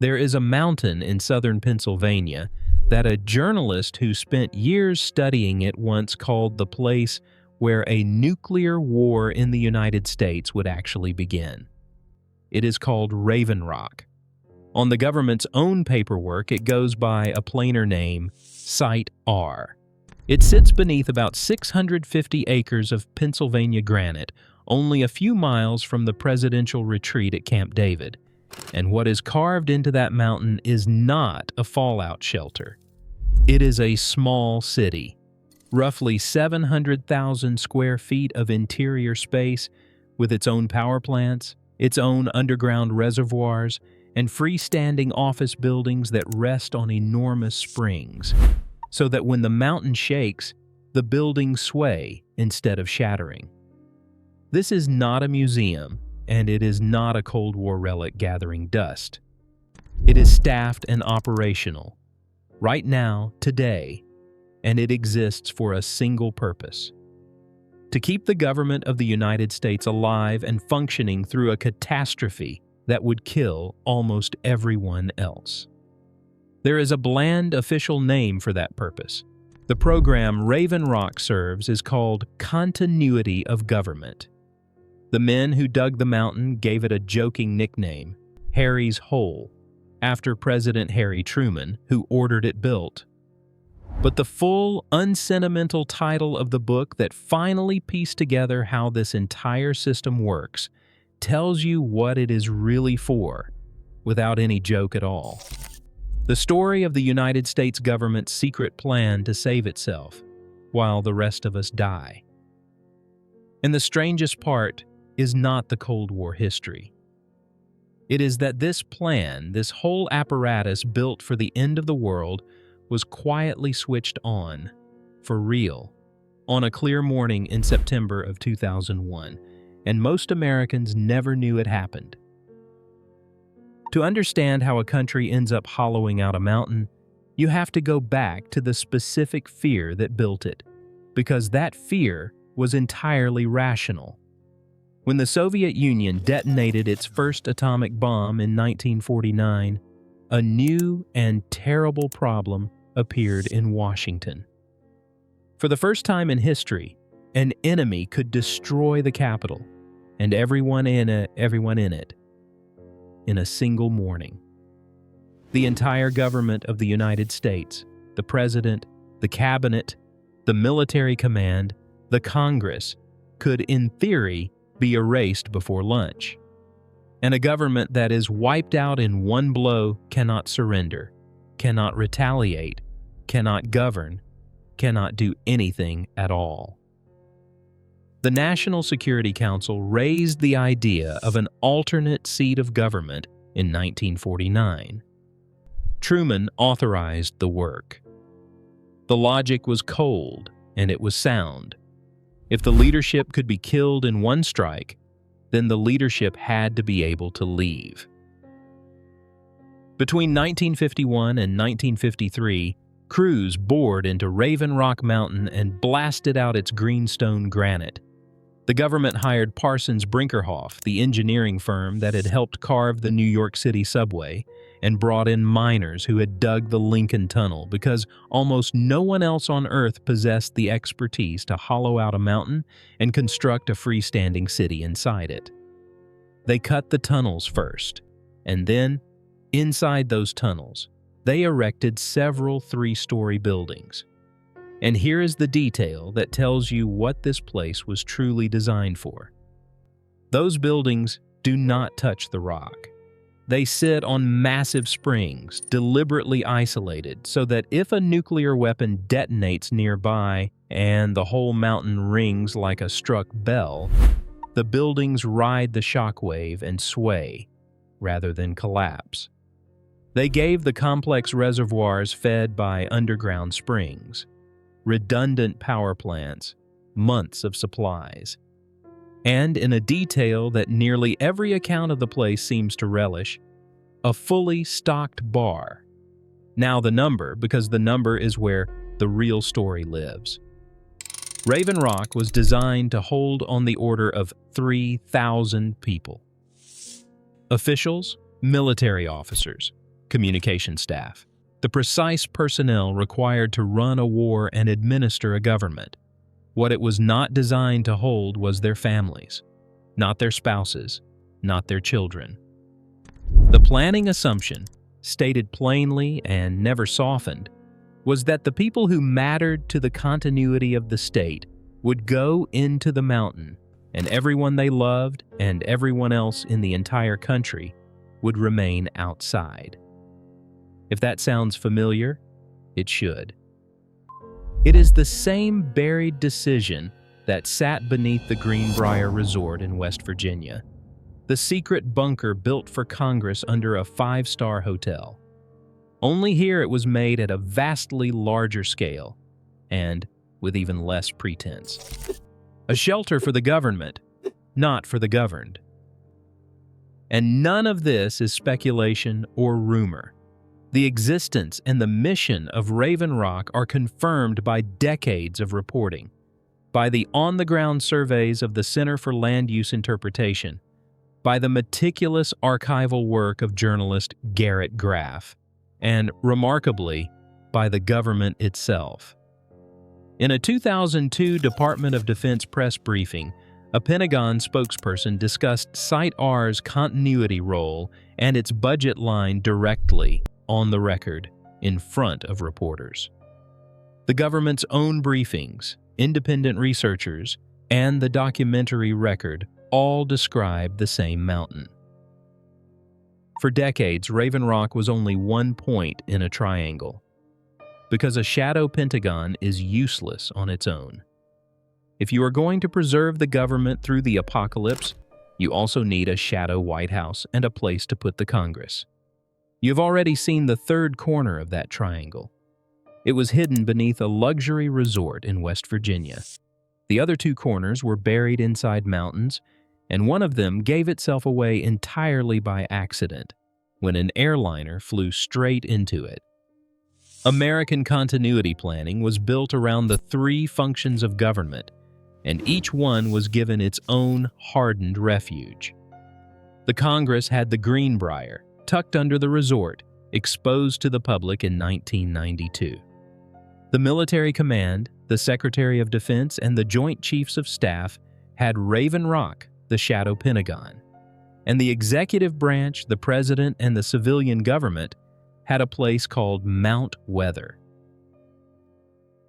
There is a mountain in southern Pennsylvania that a journalist who spent years studying it once called the place where a nuclear war in the United States would actually begin. It is called Raven Rock. On the government's own paperwork, it goes by a plainer name, Site R. It sits beneath about 650 acres of Pennsylvania granite, only a few miles from the presidential retreat at Camp David. And what is carved into that mountain is not a fallout shelter. It is a small city, roughly 700,000 square feet of interior space with its own power plants, its own underground reservoirs, and freestanding office buildings that rest on enormous springs, so that when the mountain shakes, the buildings sway instead of shattering. This is not a museum, and it is not a Cold War relic gathering dust. It is staffed and operational, right now, today, and it exists for a single purpose: to keep the government of the United States alive and functioning through a catastrophe that would kill almost everyone else. There is a bland official name for that purpose. The program Raven Rock serves is called Continuity of Government. The men who dug the mountain gave it a joking nickname, Harry's Hole, after President Harry Truman, who ordered it built. But the full, unsentimental title of the book that finally pieced together how this entire system works tells you what it is really for, without any joke at all. The story of the United States government's secret plan to save itself, while the rest of us die. And the strangest part is not the Cold War history. It is that this plan, this whole apparatus built for the end of the world, was quietly switched on, for real, on a clear morning in September of 2001, and most Americans never knew it happened. To understand how a country ends up hollowing out a mountain, you have to go back to the specific fear that built it, because that fear was entirely rational. When the Soviet Union detonated its first atomic bomb in 1949, a new and terrible problem appeared in Washington. For the first time in history, an enemy could destroy the capital, and everyone in it, in a single morning. The entire government of the United States, the president, the cabinet, the military command, the Congress, could, in theory, be erased before lunch. And a government that is wiped out in one blow cannot surrender, cannot retaliate, cannot govern, cannot do anything at all. The National Security Council raised the idea of an alternate seat of government in 1949. Truman authorized the work. The logic was cold, and it was sound. If the leadership could be killed in one strike, then the leadership had to be able to leave. Between 1951 and 1953, crews bored into Raven Rock Mountain and blasted out its greenstone granite. The government hired Parsons Brinckerhoff, the engineering firm that had helped carve the New York City subway, and brought in miners who had dug the Lincoln Tunnel because almost no one else on Earth possessed the expertise to hollow out a mountain and construct a freestanding city inside it. They cut the tunnels first, and then, inside those tunnels, they erected several three-story buildings. And here is the detail that tells you what this place was truly designed for. Those buildings do not touch the rock. They sit on massive springs, deliberately isolated, so that if a nuclear weapon detonates nearby and the whole mountain rings like a struck bell, the buildings ride the shockwave and sway, rather than collapse. They gave the complex reservoirs fed by underground springs, redundant power plants, months of supplies. And in a detail that nearly every account of the place seems to relish, a fully stocked bar. Now the number, because the number is where the real story lives. Raven Rock was designed to hold on the order of 3,000 people. Officials, military officers, Communication staff, the precise personnel required to run a war and administer a government. What it was not designed to hold was their families, not their spouses, not their children. The planning assumption, stated plainly and never softened, was that the people who mattered to the continuity of the state would go into the mountain, and everyone they loved and everyone else in the entire country would remain outside. If that sounds familiar, it should. It is the same buried decision that sat beneath the Greenbrier Resort in West Virginia, the secret bunker built for Congress under a five-star hotel. Only here it was made at a vastly larger scale, and with even less pretense. A shelter for the government, not for the governed. And none of this is speculation or rumor. The existence and the mission of Raven Rock are confirmed by decades of reporting, by the on-the-ground surveys of the Center for Land Use Interpretation, by the meticulous archival work of journalist Garrett Graff, and, remarkably, by the government itself. In a 2002 Department of Defense press briefing, a Pentagon spokesperson discussed Site R's continuity role and its budget line directly on the record in front of reporters. The government's own briefings, independent researchers, and the documentary record all describe the same mountain. For decades, Raven Rock was only one point in a triangle, because a shadow Pentagon is useless on its own. If you are going to preserve the government through the apocalypse, you also need a shadow White House and a place to put the Congress. You've already seen the third corner of that triangle. It was hidden beneath a luxury resort in West Virginia. The other two corners were buried inside mountains, and one of them gave itself away entirely by accident when an airliner flew straight into it. American continuity planning was built around the three functions of government, and each one was given its own hardened refuge. The Congress had the Greenbrier, tucked under the resort, exposed to the public in 1992. The military command, the Secretary of Defense, and the Joint Chiefs of Staff had Raven Rock, the shadow Pentagon. And the executive branch, the president, and the civilian government had a place called Mount Weather.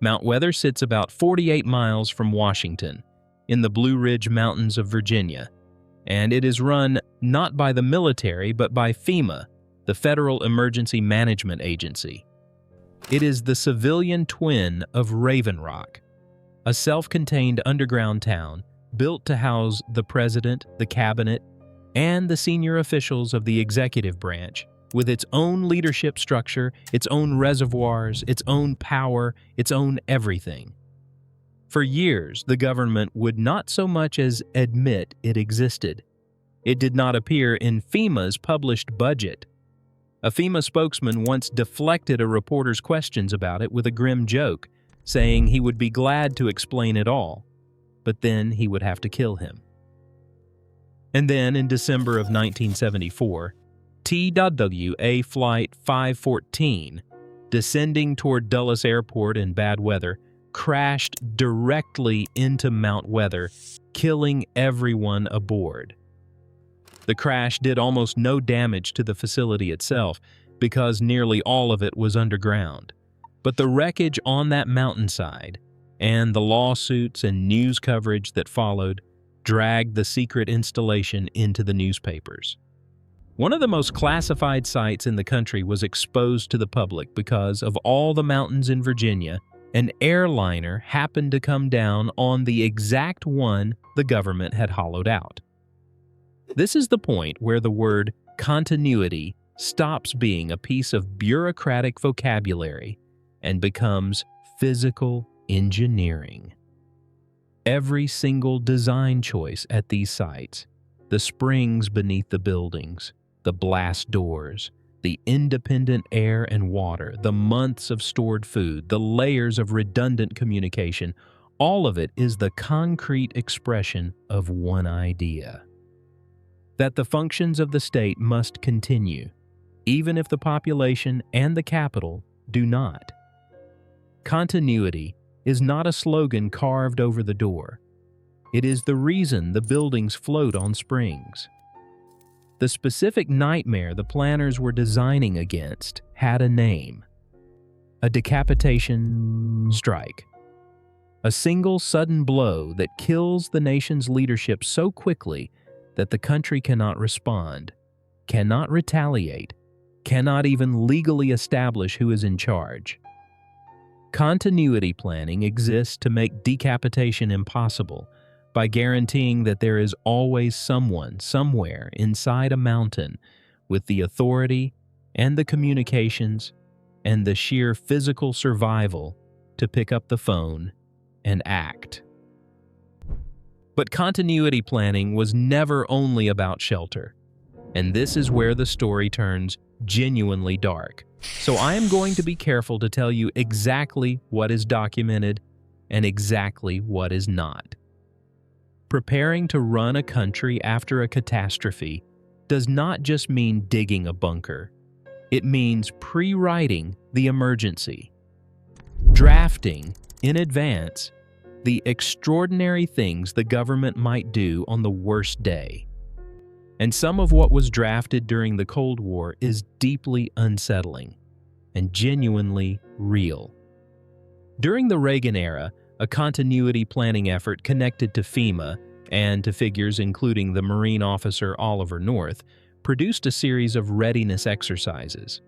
Mount Weather sits about 48 miles from Washington, in the Blue Ridge Mountains of Virginia, and it is run not by the military but by FEMA, the Federal Emergency Management Agency. It is the civilian twin of Raven Rock, a self-contained underground town built to house the president, the cabinet, and the senior officials of the executive branch, with its own leadership structure, its own reservoirs, its own power, its own everything. For years, the government would not so much as admit it existed. It did not appear in FEMA's published budget. A FEMA spokesman once deflected a reporter's questions about it with a grim joke, saying he would be glad to explain it all, but then he would have to kill him. And then, in December of 1974, TWA Flight 514, descending toward Dulles Airport in bad weather, crashed directly into Mount Weather, killing everyone aboard. The crash did almost no damage to the facility itself because nearly all of it was underground. But the wreckage on that mountainside and the lawsuits and news coverage that followed dragged the secret installation into the newspapers. One of the most classified sites in the country was exposed to the public because of all the mountains in Virginia. An airliner happened to come down on the exact one the government had hollowed out. This is the point where the word continuity stops being a piece of bureaucratic vocabulary and becomes physical engineering. Every single design choice at these sites, the springs beneath the buildings, the blast doors, the independent air and water, the months of stored food, the layers of redundant communication, all of it is the concrete expression of one idea: that the functions of the state must continue, even if the population and the capital do not. Continuity is not a slogan carved over the door. It is the reason the buildings float on springs. The specific nightmare the planners were designing against had a name: a decapitation strike. A single sudden blow that kills the nation's leadership so quickly that the country cannot respond, cannot retaliate, cannot even legally establish who is in charge. Continuity planning exists to make decapitation impossible by guaranteeing that there is always someone, somewhere inside a mountain with the authority and the communications and the sheer physical survival to pick up the phone and act. But continuity planning was never only about shelter, and this is where the story turns genuinely dark. So I am going to be careful to tell you exactly what is documented and exactly what is not. Preparing to run a country after a catastrophe does not just mean digging a bunker. It means pre-writing the emergency, drafting in advance the extraordinary things the government might do on the worst day. And some of what was drafted during the Cold War is deeply unsettling and genuinely real. During the Reagan era, a continuity planning effort connected to FEMA and to figures including the Marine officer Oliver North produced a series of readiness exercises.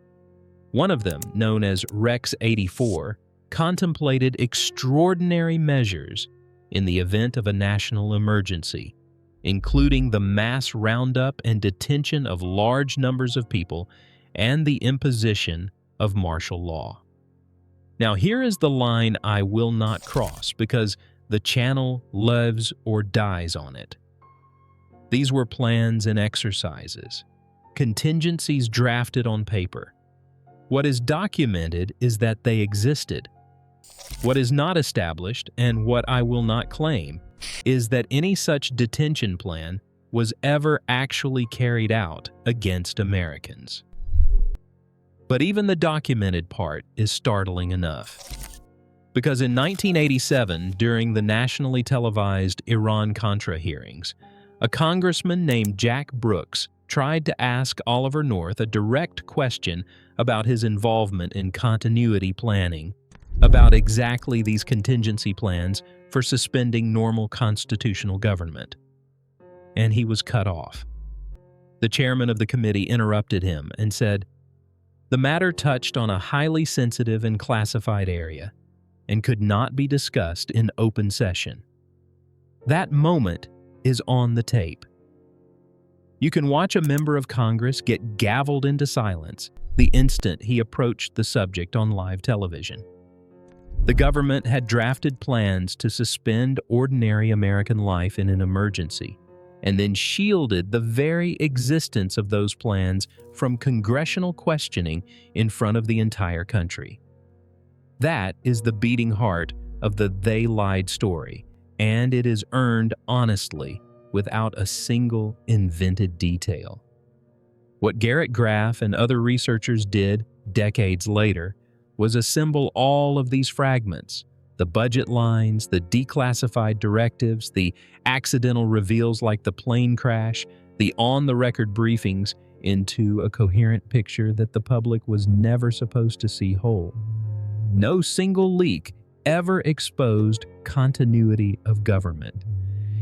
One of them, known as Rex 84, contemplated extraordinary measures in the event of a national emergency, including the mass roundup and detention of large numbers of people and the imposition of martial law. Now, here is the line I will not cross because the channel lives or dies on it. These were plans and exercises, contingencies drafted on paper. What is documented is that they existed. What is not established, and what I will not claim, is that any such detention plan was ever actually carried out against Americans. But even the documented part is startling enough. Because in 1987, during the nationally televised Iran-Contra hearings, a congressman named Jack Brooks tried to ask Oliver North a direct question about his involvement in continuity planning, about exactly these contingency plans for suspending normal constitutional government. And he was cut off. The chairman of the committee interrupted him and said, "The matter touched on a highly sensitive and classified area and could not be discussed in open session." That moment is on the tape. You can watch a member of Congress get gavelled into silence the instant he approached the subject on live television. The government had drafted plans to suspend ordinary American life in an emergency, and then shielded the very existence of those plans from congressional questioning in front of the entire country. That is the beating heart of the "they lied" story, and it is earned honestly without a single invented detail. What Garrett Graff and other researchers did decades later was assemble all of these fragments, the budget lines, the declassified directives, the accidental reveals like the plane crash, the on-the-record briefings, into a coherent picture that the public was never supposed to see whole. No single leak ever exposed continuity of government.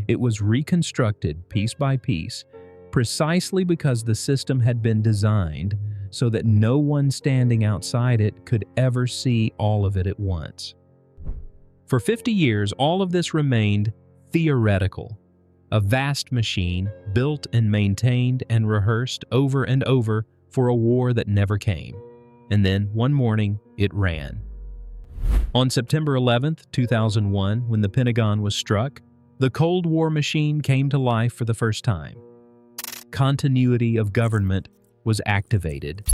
It was reconstructed piece by piece, precisely because the system had been designed so that no one standing outside it could ever see all of it at once. For 50 years, all of this remained theoretical, a vast machine built and maintained and rehearsed over and over for a war that never came. And then, one morning, it ran. On September 11th, 2001, when the Pentagon was struck, the Cold War machine came to life for the first time. Continuity of government was activated.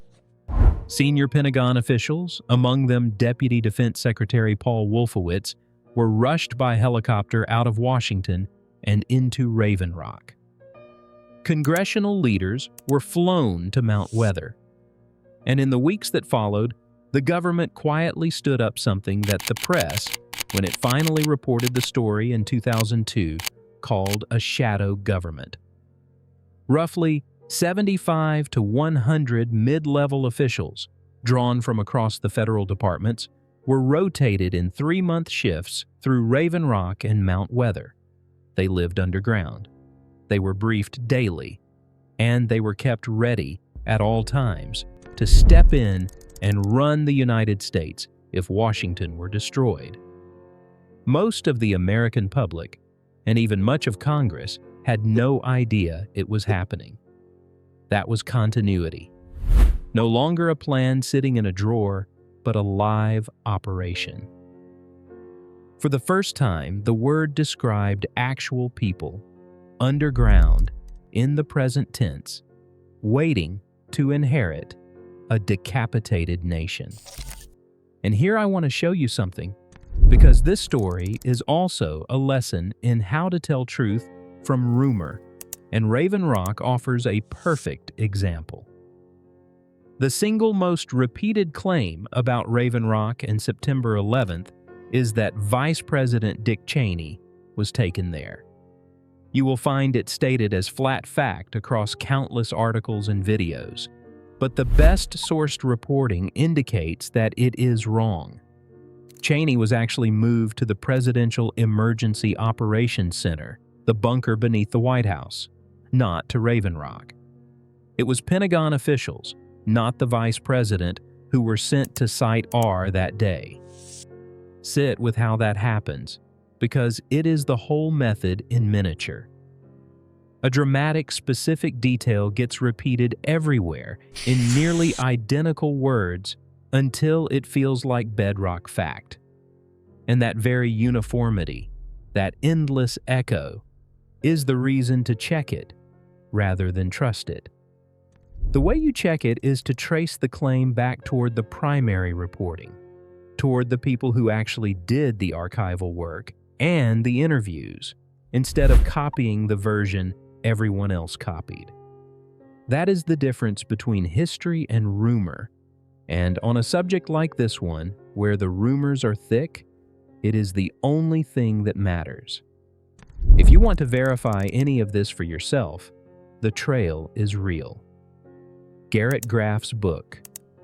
Senior Pentagon officials, among them Deputy Defense Secretary Paul Wolfowitz, were rushed by helicopter out of Washington and into Raven Rock. Congressional leaders were flown to Mount Weather. And in the weeks that followed, the government quietly stood up something that the press, when it finally reported the story in 2002, called a shadow government. Roughly 75 to 100 mid-level officials, drawn from across the federal departments, were rotated in 3-month shifts through Raven Rock and Mount Weather. They lived underground. They were briefed daily, and they were kept ready at all times to step in and run the United States if Washington were destroyed. Most of the American public, and even much of Congress, had no idea it was happening. That was continuity. No longer a plan sitting in a drawer, but a live operation. For the first time, the word described actual people, underground, in the present tense, waiting to inherit a decapitated nation. And here I want to show you something, because this story is also a lesson in how to tell truth from rumor, and Raven Rock offers a perfect example. The single most repeated claim about Raven Rock and September 11th is that Vice President Dick Cheney was taken there. You will find it stated as flat fact across countless articles and videos, but the best-sourced reporting indicates that it is wrong. Cheney was actually moved to the Presidential Emergency Operations Center, the bunker beneath the White House, not to Raven Rock. It was Pentagon officials, not the vice president, who were sent to Site R that day. Sit with how that happens, because it is the whole method in miniature. A dramatic, specific detail gets repeated everywhere in nearly identical words until it feels like bedrock fact. And that very uniformity, that endless echo, is the reason to check it rather than trust it. The way you check it is to trace the claim back toward the primary reporting, toward the people who actually did the archival work and the interviews, instead of copying the version everyone else copied. That is the difference between history and rumor, and on a subject like this one, where the rumors are thick, it is the only thing that matters. If you want to verify any of this for yourself, the trail is real. Garrett Graff's book,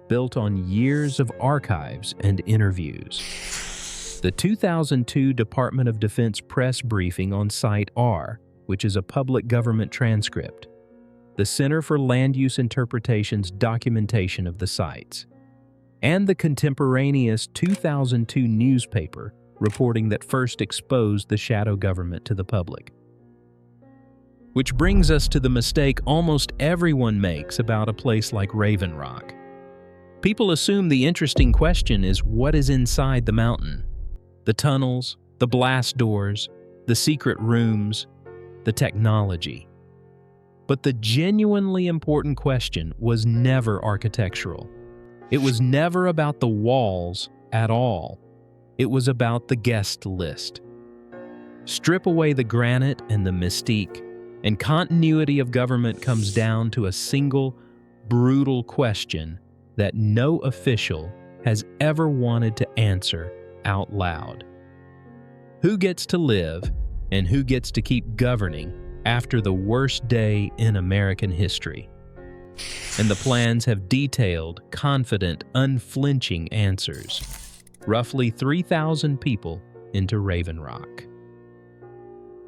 built on years of archives and interviews. The 2002 Department of Defense press briefing on Site R, which is a public government transcript. The Center for Land Use Interpretation's documentation of the sites. And the contemporaneous 2002 newspaper reporting that first exposed the shadow government to the public. Which brings us to the mistake almost everyone makes about a place like Raven Rock. People assume the interesting question is what is inside the mountain? The tunnels, the blast doors, the secret rooms, the technology. But the genuinely important question was never architectural. It was never about the walls at all. It was about the guest list. Strip away the granite and the mystique, and continuity of government comes down to a single, brutal question that no official has ever wanted to answer out loud. Who gets to live and who gets to keep governing after the worst day in American history? And the plans have detailed, confident, unflinching answers. Roughly 3,000 people into Raven Rock.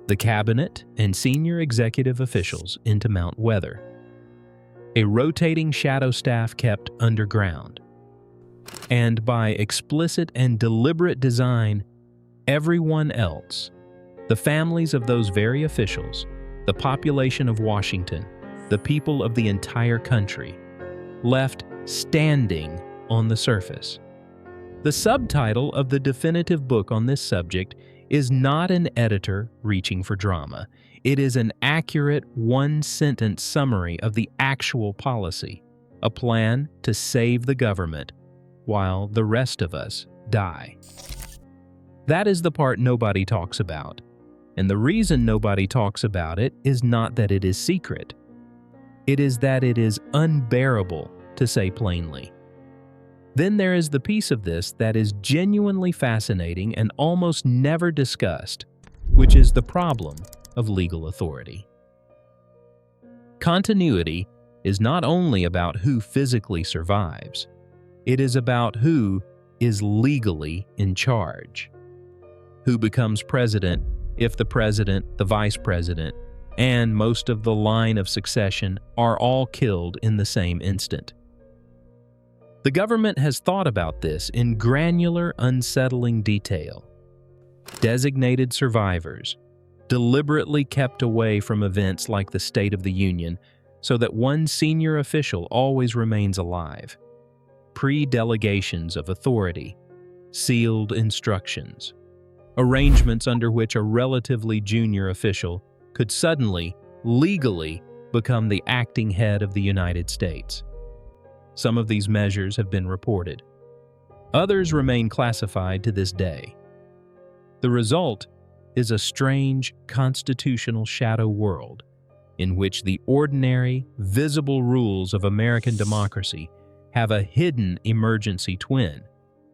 The cabinet and senior executive officials into Mount Weather. A rotating shadow staff kept underground. And by explicit and deliberate design, everyone else, the families of those very officials, the population of Washington, the people of the entire country, left standing on the surface. The subtitle of the definitive book on this subject is not an editor reaching for drama. It is an accurate one-sentence summary of the actual policy, a plan to save the government while the rest of us die. That is the part nobody talks about. And the reason nobody talks about it is not that it is secret. It is that it is unbearable to say plainly. Then there is the piece of this that is genuinely fascinating and almost never discussed, which is the problem of legal authority. Continuity is not only about who physically survives, it is about who is legally in charge. Who becomes president if the president, the vice president, and most of the line of succession are all killed in the same instant. The government has thought about this in granular, unsettling detail. Designated survivors, deliberately kept away from events like the State of the Union so that one senior official always remains alive. Pre-delegations of authority, sealed instructions, arrangements under which a relatively junior official could suddenly, legally, become the acting head of the United States. Some of these measures have been reported. Others remain classified to this day. The result is a strange constitutional shadow world in which the ordinary, visible rules of American democracy have a hidden emergency twin,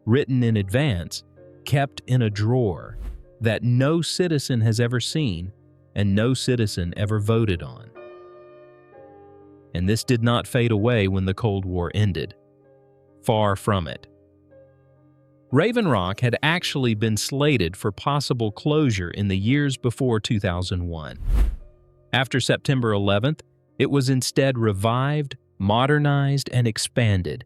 written in advance, kept in a drawer, that no citizen has ever seen and no citizen ever voted on. And this did not fade away when the Cold War ended. Far from it. Raven Rock had actually been slated for possible closure in the years before 2001. After September 11th, it was instead revived, modernized, and expanded,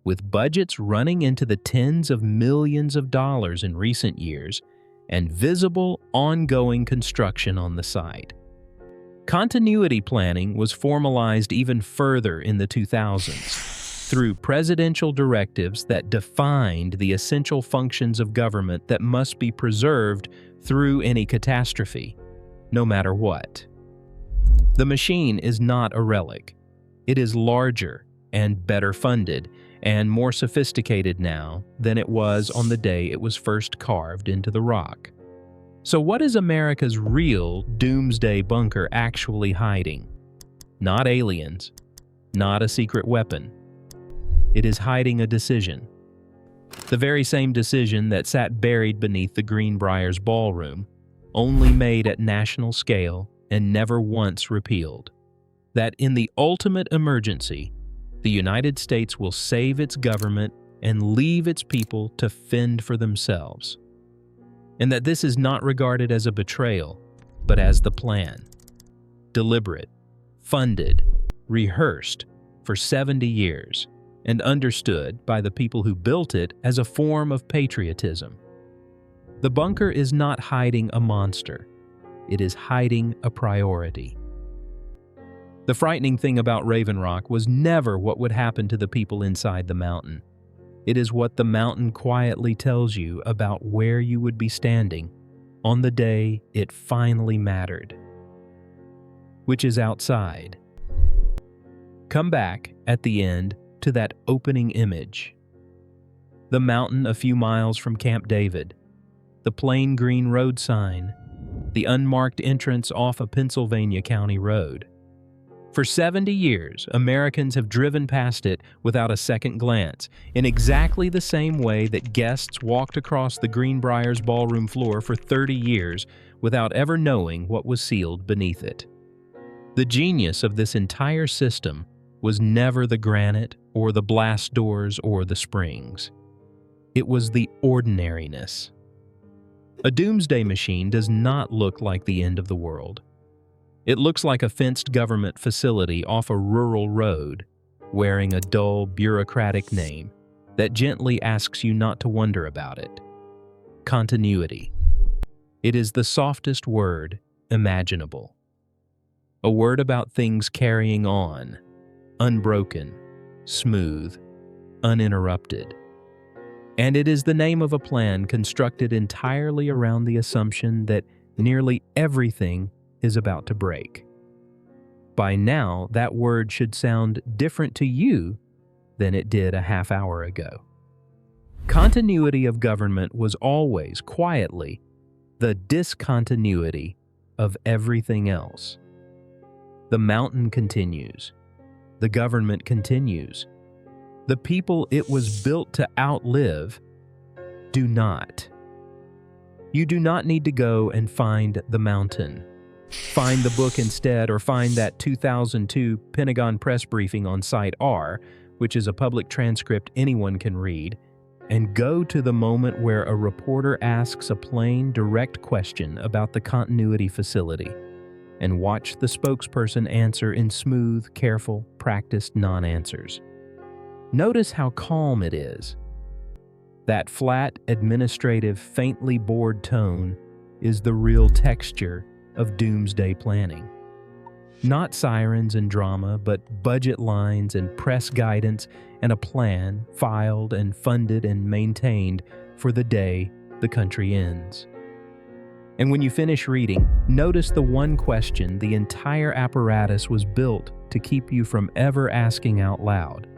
with budgets running into the tens of millions of dollars in recent years and visible, ongoing construction on the site. Continuity planning was formalized even further in the 2000s through presidential directives that defined the essential functions of government that must be preserved through any catastrophe, no matter what. The machine is not a relic. It is larger and better funded and more sophisticated now than it was on the day it was first carved into the rock. So what is America's real doomsday bunker actually hiding? Not aliens, not a secret weapon. It is hiding a decision. The very same decision that sat buried beneath the Greenbriar's ballroom, only made at national scale and never once repealed. That in the ultimate emergency, the United States will save its government and leave its people to fend for themselves. And that this is not regarded as a betrayal, but as the plan. Deliberate, funded, rehearsed for 70 years, and understood by the people who built it as a form of patriotism. The bunker is not hiding a monster. It is hiding a priority. The frightening thing about Raven Rock was never what would happen to the people inside the mountain. It is what the mountain quietly tells you about where you would be standing on the day it finally mattered, which is outside. Come back at the end to that opening image. The mountain a few miles from Camp David, the plain green road sign, the unmarked entrance off a Pennsylvania County road. For 70 years, Americans have driven past it without a second glance, in exactly the same way that guests walked across the Greenbriar's ballroom floor for 30 years without ever knowing what was sealed beneath it. The genius of this entire system was never the granite or the blast doors or the springs. It was the ordinariness. A doomsday machine does not look like the end of the world. It looks like a fenced government facility off a rural road, wearing a dull, bureaucratic name that gently asks you not to wonder about it. Continuity. It is the softest word imaginable. A word about things carrying on, unbroken, smooth, uninterrupted. And it is the name of a plan constructed entirely around the assumption that nearly everything is about to break. By now, that word should sound different to you than it did a half hour ago. Continuity of government was always, quietly, the discontinuity of everything else. The mountain continues. The government continues. The people it was built to outlive do not. You do not need to go and find the mountain. Find the book instead, or find that 2002 Pentagon press briefing on Site R, which is a public transcript anyone can read, and go to the moment where a reporter asks a plain, direct question about the continuity facility, and watch the spokesperson answer in smooth, careful, practiced non-answers. Notice how calm it is. That flat, administrative, faintly bored tone is the real texture of doomsday planning. Not sirens and drama, but budget lines and press guidance and a plan filed and funded and maintained for the day the country ends. And when you finish reading, notice the one question the entire apparatus was built to keep you from ever asking out loud.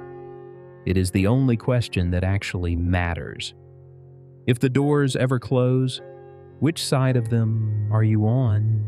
It is the only question that actually matters. If the doors ever close, which side of them are you on?